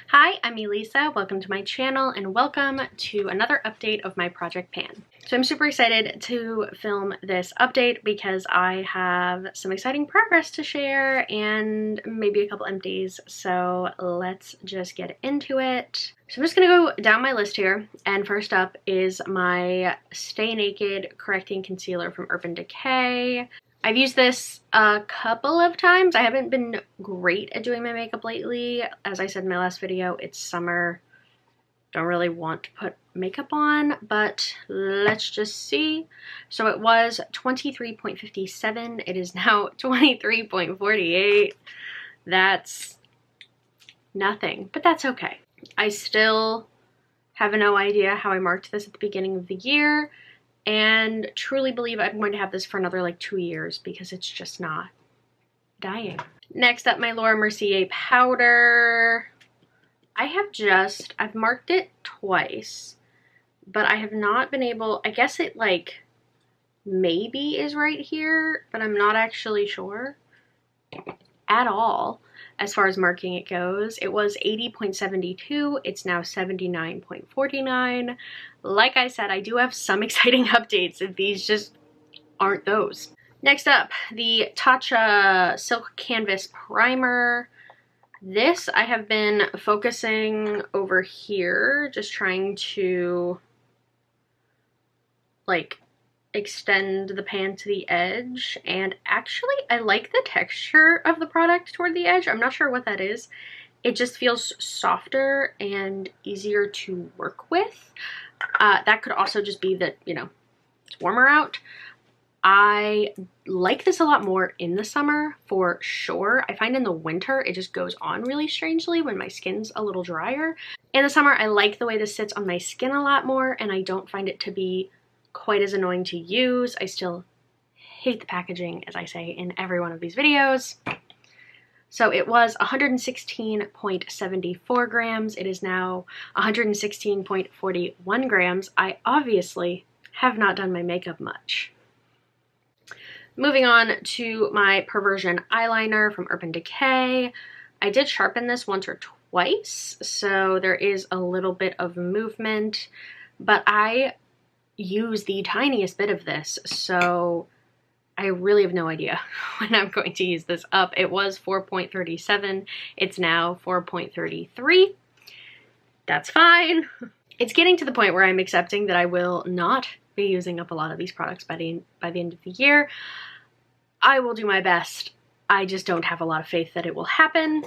Hi, I'm Elisa. Welcome to my channel and welcome to another update of my Project Pan. So I'm super excited to film this update because I have some exciting progress to share and maybe a couple empties. So let's just get into it. So I'm just gonna go down my list here, and first up is my Stay Naked Correcting Concealer from Urban Decay. I've used this a couple of times. I haven't been great at doing my makeup lately. As I said in my last video, it's summer. Don't really want to put makeup on, but let's just see. So it was 23.57. It is now 23.48. That's nothing, but that's okay. I still have no idea how I marked this at the beginning of the year, and truly believe I'm going to have this for another like 2 years because it's just not dying. Next up, my Laura Mercier powder. I've marked it twice, but I have not been able, I guess it like maybe is right here, but I'm not actually sure at all. As far as marking it goes, it was 80.72. It's now 79.49. Like I said, I do have some exciting updates, and these just aren't those. Next up, the Tatcha Silk Canvas Primer. This I have been focusing over here, just trying to like extend the pan to the edge, and actually I like the texture of the product toward the edge. I'm not sure what that is. It just feels softer and easier to work with. That could also just be that, you know, it's warmer out. I like this a lot more in the summer for sure. I find in the winter it just goes on really strangely when my skin's a little drier. In the summer I like the way this sits on my skin a lot more, and I don't find it to be quite as annoying to use. I still hate the packaging, as I say in every one of these videos. So it was 116.74 grams. It is now 116.41 grams. I obviously have not done my makeup much. Moving on to my Perversion eyeliner from Urban Decay. I did sharpen this once or twice, so there is a little bit of movement, but I use the tiniest bit of this, so I really have no idea when I'm going to use this up. It was 4.37. It's now 4.33. That's fine. It's getting to the point where I'm accepting that I will not be using up a lot of these products by the end of the year. I will do my best. I just don't have a lot of faith that it will happen.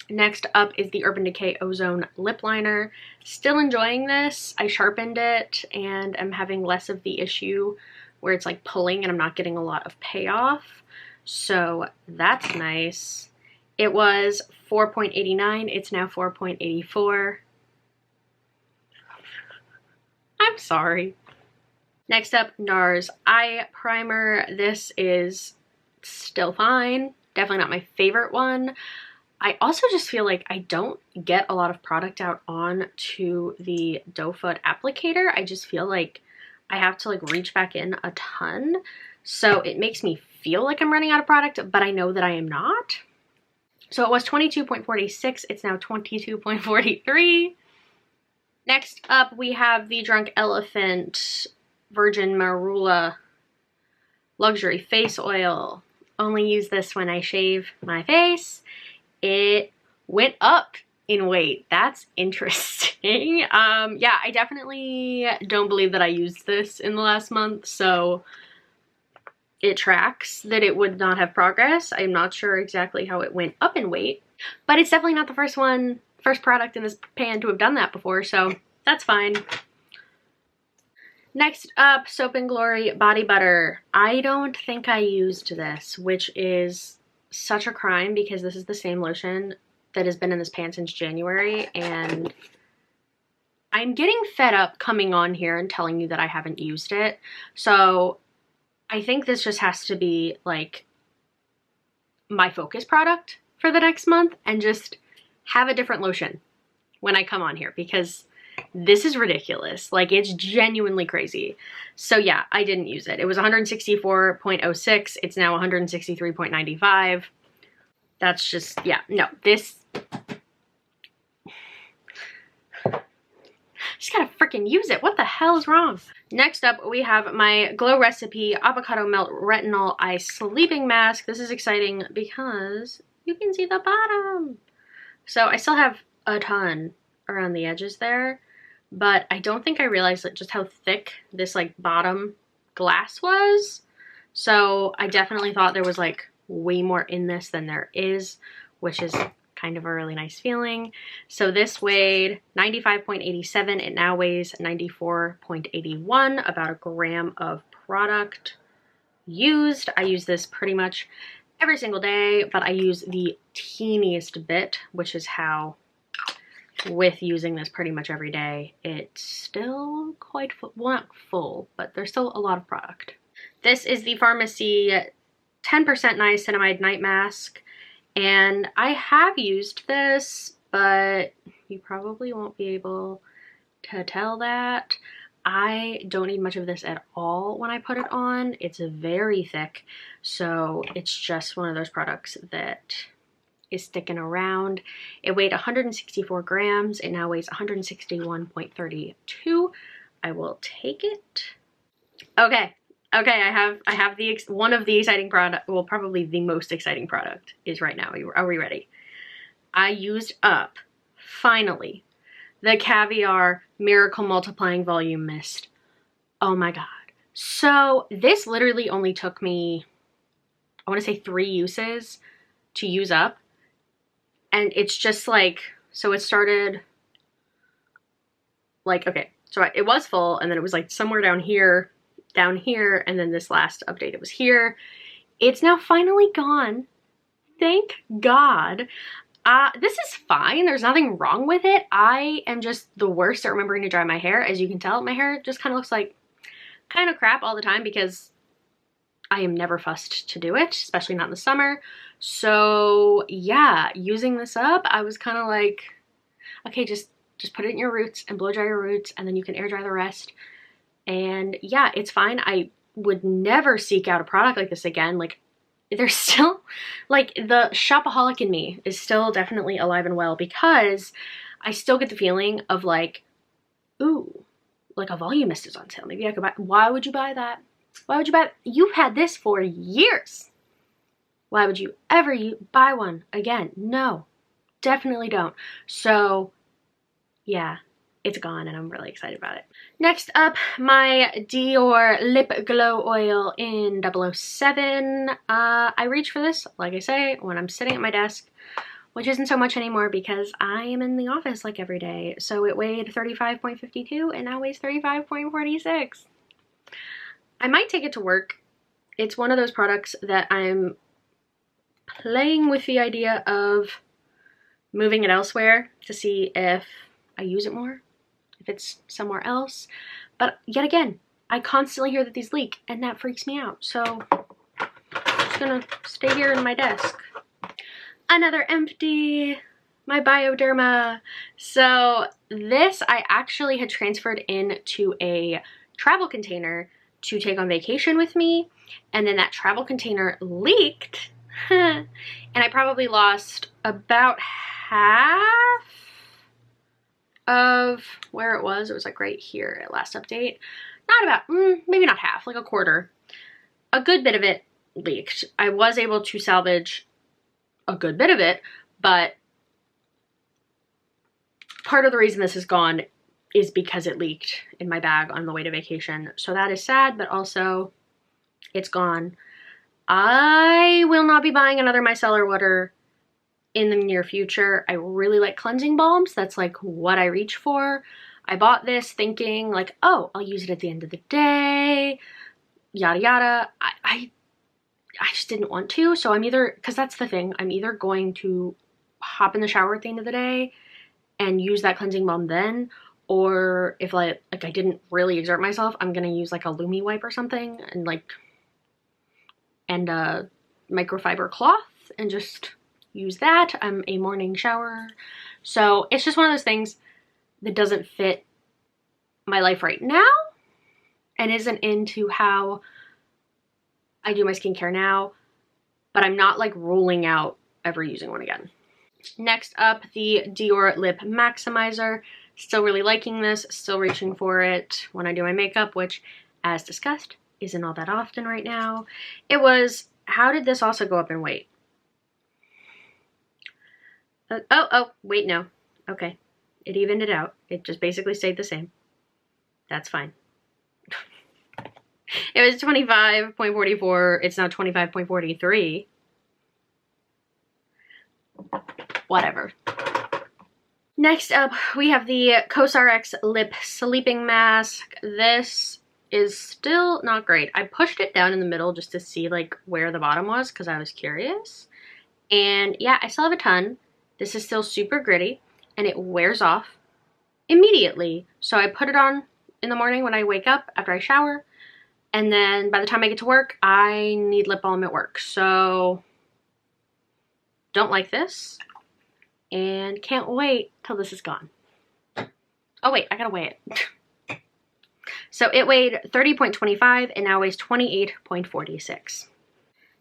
Next up is the Urban Decay Ozone Lip Liner. Still enjoying this. I sharpened it and I'm having less of the issue where it's like pulling and I'm not getting a lot of payoff. So that's nice. It was 4.89. It's now 4.84. I'm sorry. Next up, NARS Eye Primer. This is still fine. Definitely not my favorite one. I also just feel like I don't get a lot of product out on to the doe foot applicator. I just feel like I have to like reach back in a ton. So it makes me feel like I'm running out of product, but I know that I am not. So it was 22.46. It's now 22.43. Next up, we have the Drunk Elephant Virgin Marula Luxury Face Oil. Only use this when I shave my face. It went up in weight. That's interesting. Yeah, I definitely don't believe that I used this in the last month, so it tracks that it would not have progress. I'm not sure exactly how it went up in weight, but it's definitely not the first product in this pan to have done that before, so that's fine. Next up, Soap & Glory Body Butter. I don't think I used this, which is such a crime because this is the same lotion that has been in this pan since January, and I'm getting fed up coming on here and telling you that I haven't used it. So I think this just has to be like my focus product for the next month and just have a different lotion when I come on here because this is ridiculous. Like, it's genuinely crazy. So yeah, I didn't use it. It was 164.06. It's now 163.95. That's just, yeah, no, this freaking use it. What the hell is wrong? Next up, we have my Glow Recipe Avocado Melt Retinol Eye Sleeping Mask. This is exciting because you can see the bottom. So I still have a ton around the edges there, but I don't think I realized just how thick this like bottom glass was. So I definitely thought there was like way more in this than there is, which is kind of a really nice feeling. So this weighed 95.87. It now weighs 94.81, about a gram of product used. I use this pretty much every single day, but I use the teeniest bit, which is how with using this pretty much every day, it's still quite full, well, not full, but there's still a lot of product. This is the Pharmacy 10% Niacinamide Night Mask. And I have used this, but you probably won't be able to tell that. I don't need much of this at all when I put it on. It's very thick, so it's just one of those products that is sticking around. It weighed 164 grams. It now weighs 161.32. I will take it. Okay. Okay, I have one of the exciting product, well, probably the most exciting product is right now. Are we ready? I used up, finally, the Caviar Miracle Multiplying Volume Mist. Oh my God. So this literally only took me, I want to say 3 uses to use up. And it's just like, so it started like, okay, so it was full and then it was like somewhere down here, and then this last update it was here. It's now finally gone. Thank God. This is fine. There's nothing wrong with it. I am just the worst at remembering to dry my hair. As you can tell, my hair just kind of looks like kind of crap all the time because I am never fussed to do it, especially not in the summer. So yeah, using this up, I was kind of like, okay, just put it in your roots and blow dry your roots, and then you can air dry the rest. And yeah, it's fine. I would never seek out a product like this again. Like, there's still, like, the shopaholic in me is still definitely alive and well, because I still get the feeling of like, ooh, like a volume mist is on sale. Maybe I could buy. Why would you buy that? Why would you buy it? You've had this for years. Why would you ever buy one again? No, definitely don't. So yeah, it's gone and I'm really excited about it. Next up, my Dior Lip Glow Oil in 007. I reach for this, like I say, when I'm sitting at my desk, which isn't so much anymore because I am in the office like every day. So it weighed 35.52 and now weighs 35.46. I might take it to work. It's one of those products that I'm playing with the idea of moving it elsewhere to see if I use it more, if it's somewhere else. But yet again, I constantly hear that these leak and that freaks me out. So I'm just gonna stay here in my desk. Another empty, my Bioderma. So this I actually had transferred into a travel container to take on vacation with me. And then that travel container leaked and I probably lost about half of where it was. It was like right here at last update. Not about, maybe not half, like a quarter. A good bit of it leaked. I was able to salvage a good bit of it, but part of the reason this is gone is because it leaked in my bag on the way to vacation. So that is sad, but also it's gone. I will not be buying another micellar water in the near future. I really like cleansing balms. That's like what I reach for. I bought this thinking like, oh, I'll use it at the end of the day, yada yada. I just didn't want to. So I'm either, because that's the thing, I'm either going to hop in the shower at the end of the day and use that cleansing balm then, or if I didn't really exert myself, I'm gonna use like a Lumi wipe or something and a microfiber cloth and just use that. I'm a morning shower. So it's just one of those things that doesn't fit my life right now and isn't into how I do my skincare now, but I'm not like ruling out ever using one again. Next up, the Dior Lip Maximizer. Still really liking this, still reaching for it when I do my makeup, which, as discussed, isn't all that often right now. It was, how did this also go up in weight? Oh, wait, no. Okay. It evened it out. It just basically stayed the same. That's fine. It was 25.44. It's now 25.43. Whatever. Next up, we have the COSRX Lip Sleeping Mask. This is still not great. I pushed it down in the middle just to see like where the bottom was because I was curious. And yeah, I still have a ton. This is still super gritty and it wears off immediately. So I put it on in the morning when I wake up after I shower. And then by the time I get to work, I need lip balm at work. So don't like this and can't wait till this is gone. Oh wait, I gotta weigh it. So it weighed 30.25 and now weighs 28.46.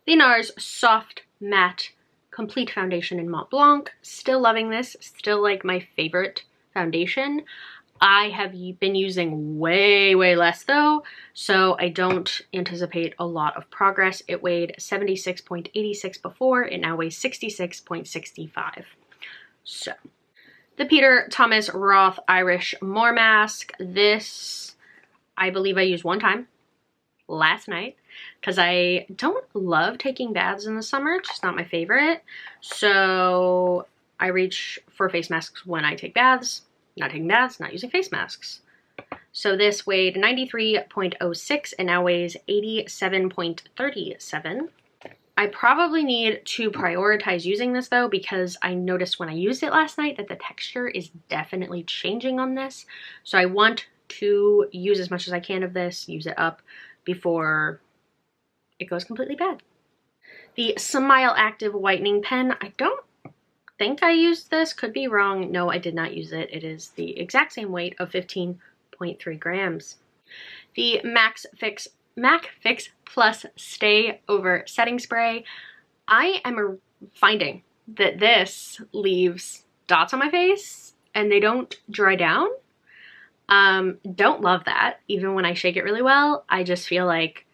The NARS Soft Matte Complete Foundation in Mont Blanc. Still loving this. Still like my favorite foundation. I have been using way less though, so I don't anticipate a lot of progress. It weighed 76.86 before, it now weighs 66.65. So, the Peter Thomas Roth Irish More Mask. This, I believe I used one time last night because I don't love taking baths in the summer. It's just not my favorite. So, I reach for face masks when I take baths. Not taking baths, not using face masks. So this weighed 93.06 and now weighs 87.37. I probably need to prioritize using this though because I noticed when I used it last night that the texture is definitely changing on this. So I want to use as much as I can of this, use it up before it goes completely bad. The Smile Active Whitening Pen. I don't think I used this, could be wrong. No, I did not use it. It is the exact same weight of 15.3 grams. The MAC Fix Plus Stay Over Setting Spray. I am finding that this leaves dots on my face and they don't dry down. Don't love that. Even when I shake it really well, I just feel like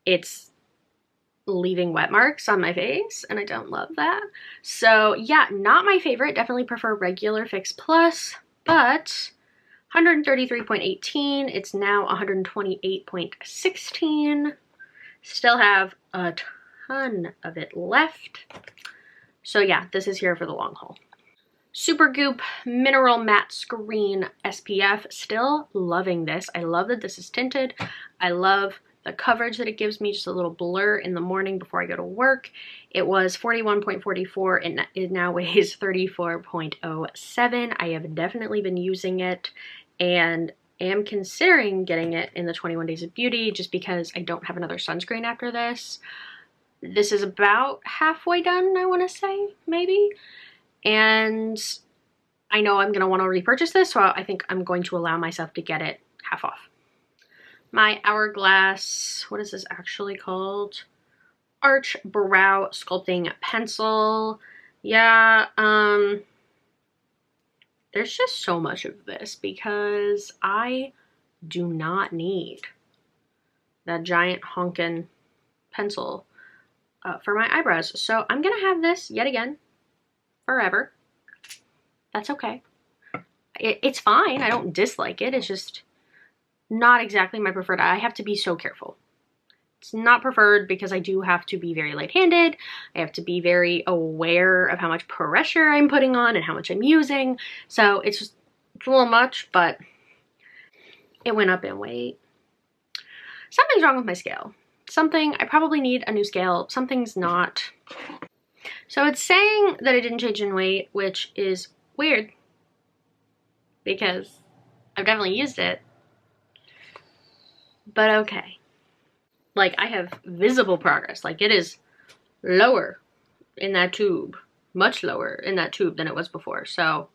it's leaving wet marks on my face and I don't love that. So yeah, not my favorite. Definitely prefer regular Fix Plus, but 133.18. It's now 128.16. Still have a ton of it left. So yeah, this is here for the long haul. Supergoop Mineral Matte Screen SPF. Still loving this. I love that this is tinted. I love the coverage that it gives me, just a little blur in the morning before I go to work. It was 41.44 and it now weighs 34.07. I have definitely been using it and am considering getting it in the 21 Days of Beauty just because I don't have another sunscreen after this. This is about halfway done, I want to say, maybe. And I know I'm going to want to repurchase this, so I think I'm going to allow myself to get it half off. My Hourglass, what is this actually called? Arch Brow Sculpting Pencil. Yeah, there's just so much of this because I do not need that giant honkin' pencil for my eyebrows. So I'm gonna have this yet again forever. That's okay. It's fine. I don't dislike it. It's just not exactly my preferred. I have to be so careful. It's not preferred because I do have to be very light-handed. I have to be very aware of how much pressure I'm putting on and how much I'm using. So it's just a little much, but it went up in weight. Something's wrong with my scale. I probably need a new scale. Something's not. So it's saying that it didn't change in weight, which is weird because I've definitely used it. But okay. Like, I have visible progress. Like, it is lower in that tube. Much lower in that tube than it was before. So,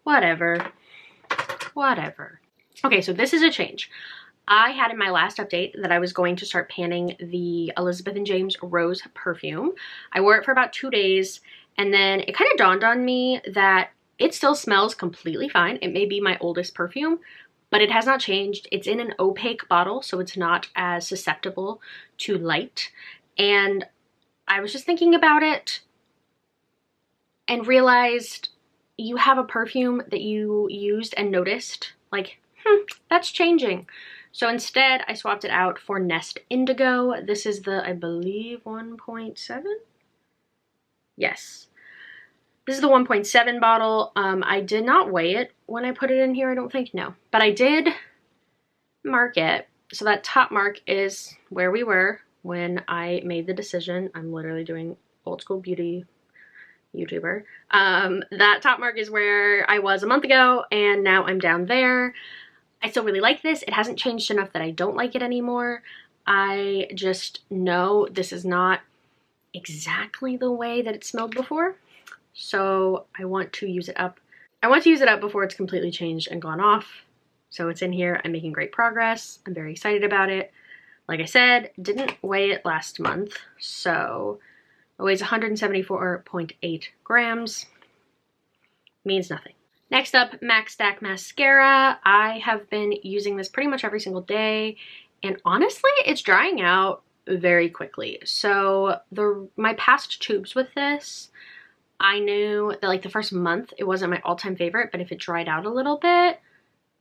whatever. Whatever. Okay, so this is a change. I had in my last update that I was going to start panning the Elizabeth & James Rose perfume. I wore it for about 2 days, and then it kind of dawned on me that It still smells completely fine. It may be my oldest perfume, but it has not changed. It's in an opaque bottle, so it's not as susceptible to light. And I was just thinking about it and realized you have a perfume that you used and noticed, like, that's changing. So instead, I swapped it out for Nest Indigo. This is the, I believe, 1.7? Yes. This is the 1.7 bottle. I did not weigh it when I put it in here, I don't think, no. But I did mark it. So that top mark is where we were when I made the decision. I'm literally doing old school beauty YouTuber. That top mark is where I was a month ago, and now I'm down there. I still really like this. It hasn't changed enough that I don't like it anymore. I just know this is not exactly the way that it smelled before. So I want to use it up. I want to use it up before it's completely changed and gone off. So it's in here. I'm making great progress. I'm very excited about it. Like I said, didn't weigh it last month. So it weighs 174.8 grams. Means nothing. Next up, MAC Stack Mascara. I have been using this pretty much every single day, and honestly, it's drying out very quickly. So my past tubes with this, I knew that like the first month, it wasn't my all-time favorite, but if it dried out a little bit,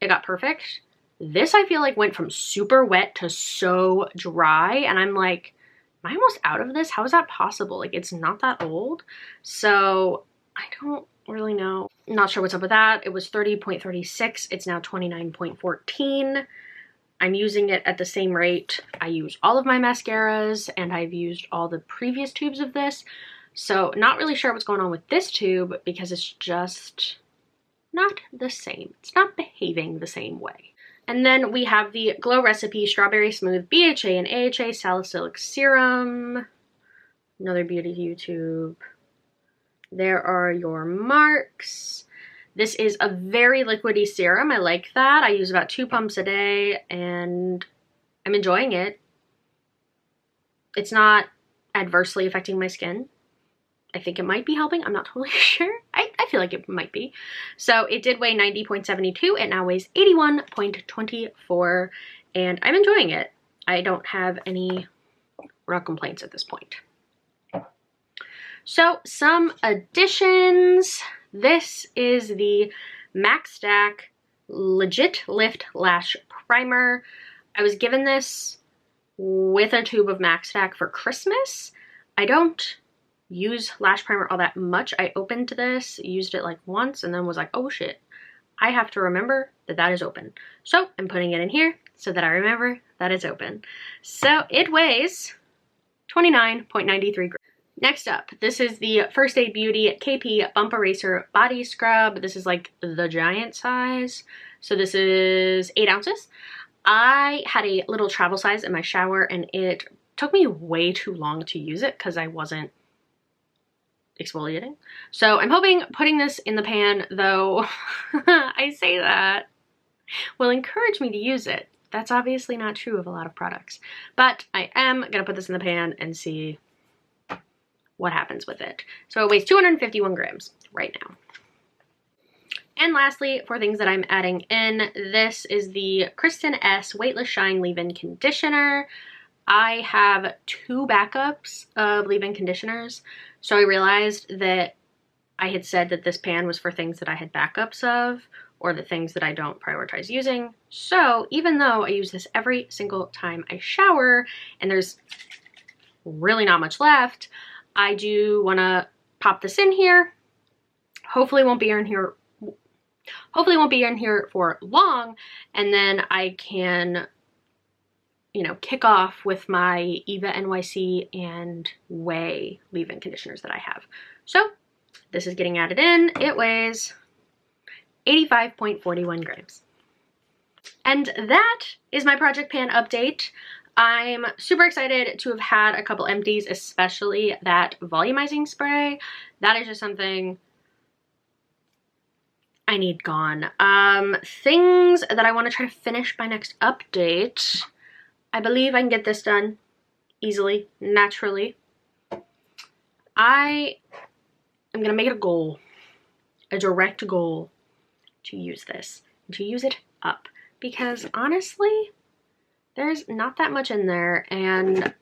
it got perfect. This I feel like went from super wet to so dry, and I'm like, am I almost out of this? How is that possible? Like, it's not that old. So I don't really know. Not sure what's up with that. It was 30.36. It's now 29.14. I'm using it at the same rate I use all of my mascaras, and I've used all the previous tubes of this. So not really sure what's going on with this tube because it's just not the same. It's not behaving the same way. And then we have the Glow Recipe Strawberry Smooth BHA and AHA Salicylic Serum. Another beauty YouTube. There are your marks. This is a very liquidy serum. I like that. I use about 2 pumps a day and I'm enjoying it. It's not adversely affecting my skin. I think it might be helping. I'm not totally sure. I feel like it might be. So it did weigh 90.72. It now weighs 81.24 and I'm enjoying it. I don't have any real complaints at this point. So some additions. This is the MAC Stack Legit Lift Lash Primer. I was given this with a tube of MAC Stack for Christmas. I don't use lash primer all that much. I opened this, used it like once, and then was like, oh shit, I have to remember that that is open. So I'm putting it in here so that I remember that it's open. So it weighs 29.93 grams. Next up, this is the First Aid Beauty KP Bump Eraser Body Scrub. This is like the giant size. So this is 8 ounces. I had a little travel size in my shower and it took me way too long to use it because I wasn't exfoliating. So I'm hoping putting this in the pan, though I say that, will encourage me to use it. That's obviously not true of a lot of products. But I am gonna put this in the pan and see what happens with it. So it weighs 251 grams right now. And lastly, for things that I'm adding in, this is the Kristen S Weightless Shine Leave-In Conditioner. I have 2 backups of leave-in conditioners. So I realized that I had said that this pan was for things that I had backups of or the things that I don't prioritize using. So even though I use this every single time I shower and there's really not much left, I do want to pop this in here. Hopefully won't be in here for long, and then I can, you know, kick off with my Eva NYC and Way leave-in conditioners that I have. So this is getting added in. It weighs 85.41 grams. And that is my Project Pan update. I'm super excited to have had a couple empties, especially that volumizing spray. That is just something I need gone. Things that I want to try to finish by next update. I believe I can get this done easily, naturally. I am going to make it a goal a direct goal to use this and to use it up, because honestly, there's not that much in there, and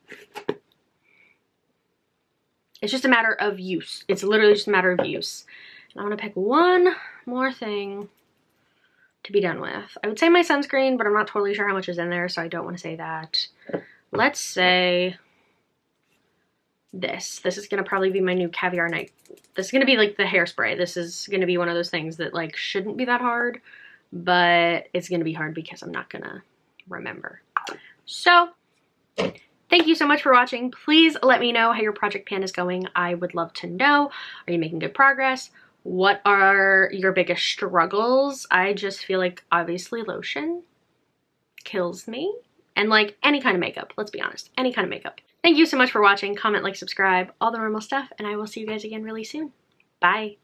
it's just a matter of use. It's literally just a matter of use. And I want to pick one more thing to be done with. I would say my sunscreen, but I'm not totally sure how much is in there, so I don't want to say that. Let's say this. This is going to probably be my new Caviar Night. This is going to be like the hairspray. This is going to be one of those things that like shouldn't be that hard, but it's going to be hard because I'm not going to remember. So thank you so much for watching. Please let me know how your project pan is going. I would love to know. Are you making good progress? What are your biggest struggles? I just feel like obviously lotion kills me, and like any kind of makeup, let's be honest, any kind of makeup. Thank you so much for watching. Comment, like, subscribe, all the normal stuff, and I will see you guys again really soon. Bye.